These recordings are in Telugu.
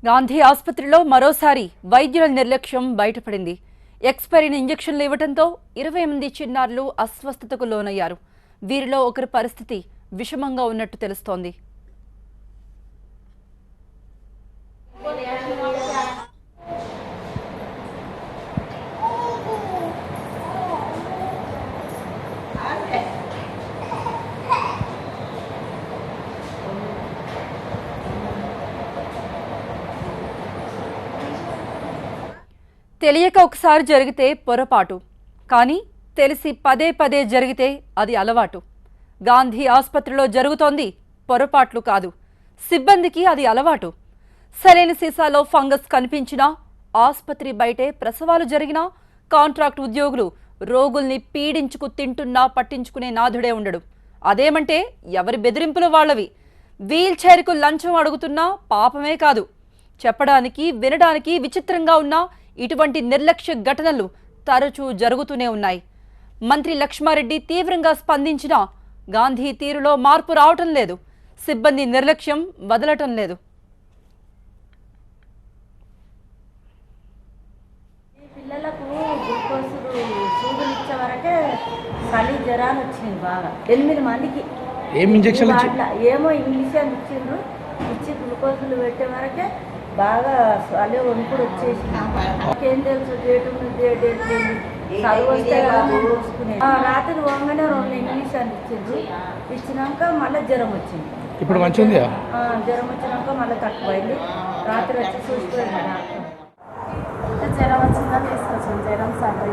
గాంధీ ఆసుపత్రిలో మరోసారి వైద్యుల నిర్లక్ష్యం బయటపడింది. ఎక్స్పైరీ ఇంజెక్షన్లు ఇవ్వడంతో 20 మంది చిన్నారులు అస్వస్థతకు లోనయ్యారు. వీరిలో ఒకరి పరిస్థితి విషమంగా ఉన్నట్టు తెలుస్తోంది. తెలియక ఒకసారి జరిగితే పొరపాటు, కానీ తెలిసి పదే పదే జరిగితే అది అలవాటు. గాంధీ ఆసుపత్రిలో జరుగుతోంది పొరపాట్లు కాదు, సిబ్బందికి అది అలవాటు. సరైన సీసాలో ఫంగస్ కనిపించినా, ఆసుపత్రి బయటే ప్రసవాలు జరిగినా, కాంట్రాక్ట్ ఉద్యోగులు రోగుల్ని పీడించుకు తింటున్నా పట్టించుకునే నాథుడే ఉండడు. అదేమంటే ఎవరి బెదిరింపులు వాళ్ళవి. వీల్ చైర్కు లంచం అడుగుతున్నా పాపమే కాదు. చెప్పడానికి వినడానికి విచిత్రంగా ఉన్నా ఇటువంటి నిర్లక్ష్య ఘటనలు తరచూ జరుగుతూనే ఉన్నాయి. మంత్రి లక్ష్మారెడ్డి తీవ్రంగా స్పందించినా గాంధీ తీరులో మార్పు రావటం లేదు. సిబ్బంది నిర్లక్ష్యం వదలటం లేదు. పిల్లలకు గ్లూకోజులు సూదులు ఇచ్చే వరకే చలి జ్వరాలు వచ్చినాయి బాగా. 8 మందికి ఏమో ఇంగ్లీష్ అని ఇచ్చిండ్రు. ఇచ్చి గ్లూకోజులు పెట్టే వరకే బాగా చలి వణుకుడు వచ్చేసి ఏం తెలుసు డేట్ చదువు వస్తే కదా మేము చూసుకునేది. రాత్రి వంగనే 2 ఇంగ్లీష్ అని ఇచ్చిండ్రు. ఇచ్చినాక మళ్ళీ జ్వరం వచ్చింది. ఇప్పుడు మంచిగా జ్వరం వచ్చినాక మళ్ళీ తక్కువైంది. రాత్రి వచ్చి చూసుకోండి జ్వరం వచ్చిందా తీసుకొచ్చాను. జ్వరం సర్ది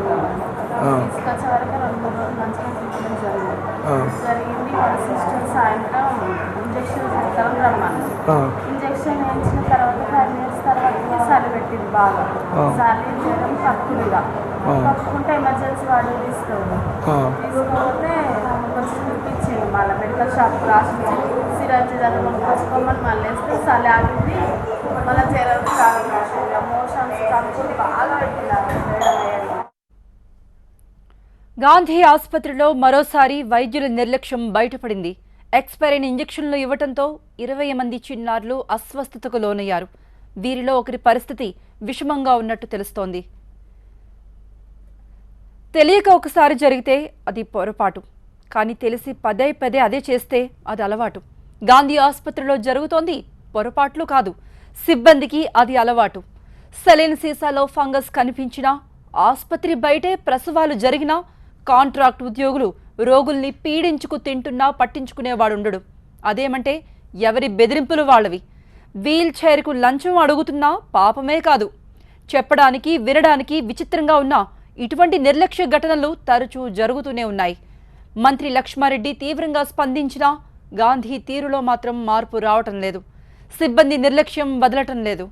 తీసుకొచ్చే వరకు 2-3 రోజులు మంచిగా ట్రీట్మెంట్ జరిగింది. వాళ్ళ సిస్టర్ సాయంత్రం ఇంజక్షన్ చేస్తారని రమ్మన్నారు. ఇంజక్షన్ వేయించిన తర్వాత 5 minutes తర్వాత చలి పెట్టింది బాగా. చలి జ్వరం తక్కువగా తప్పుకుంటే ఎమర్జెన్సీ వార్డు తీసుకుపోతే కొంచెం చూపించింది. మళ్ళీ మెడికల్ షాప్ రాసి సిరంజి దగ్గర కొనుక్కొచ్చుకోమని మళ్ళీ వేస్తే చలి ఆగింది. మళ్ళీ జ్వరం కావాలి మోషన్స్ కంపులు బాగా పెట్టినారు. గాంధీ ఆసుపత్రిలో మరోసారి వైద్యుల నిర్లక్ష్యం బయటపడింది. ఎక్స్పైరీ ఇంజెక్షన్లు ఇవ్వడంతో 20 మంది చిన్నారులు అస్వస్థతకు లోనయ్యారు. వీరిలో ఒకరి పరిస్థితి విషమంగా ఉన్నట్టు తెలుస్తోంది. తెలియక ఒకసారి జరిగితే అది పొరపాటు, కానీ తెలిసి పదే పదే అదే చేస్తే అది అలవాటు. గాంధీ ఆసుపత్రిలో జరుగుతోంది పొరపాట్లు కాదు, సిబ్బందికి అది అలవాటు. సరైన సీసాలో ఫంగస్ కనిపించినా, ఆసుపత్రి బయటే ప్రసవాలు జరిగినా, కాంట్రాక్ట్ ఉద్యోగులు రోగుల్ని పీడించుకు తింటున్నా పట్టించుకునేవాడుండడు. అదేమంటే ఎవరి బెదిరింపులు వాళ్ళవి. వీల్ చైర్కు లంచం అడుగుతున్నా పాపమే కాదు. చెప్పడానికి వినడానికి విచిత్రంగా ఉన్నా ఇటువంటి నిర్లక్ష్య ఘటనలు తరచూ జరుగుతూనే ఉన్నాయి. మంత్రి లక్ష్మారెడ్డి తీవ్రంగా స్పందించినా గాంధీ తీరులో మాత్రం మార్పు రావటం లేదు. సిబ్బంది నిర్లక్ష్యం వదలటం లేదు.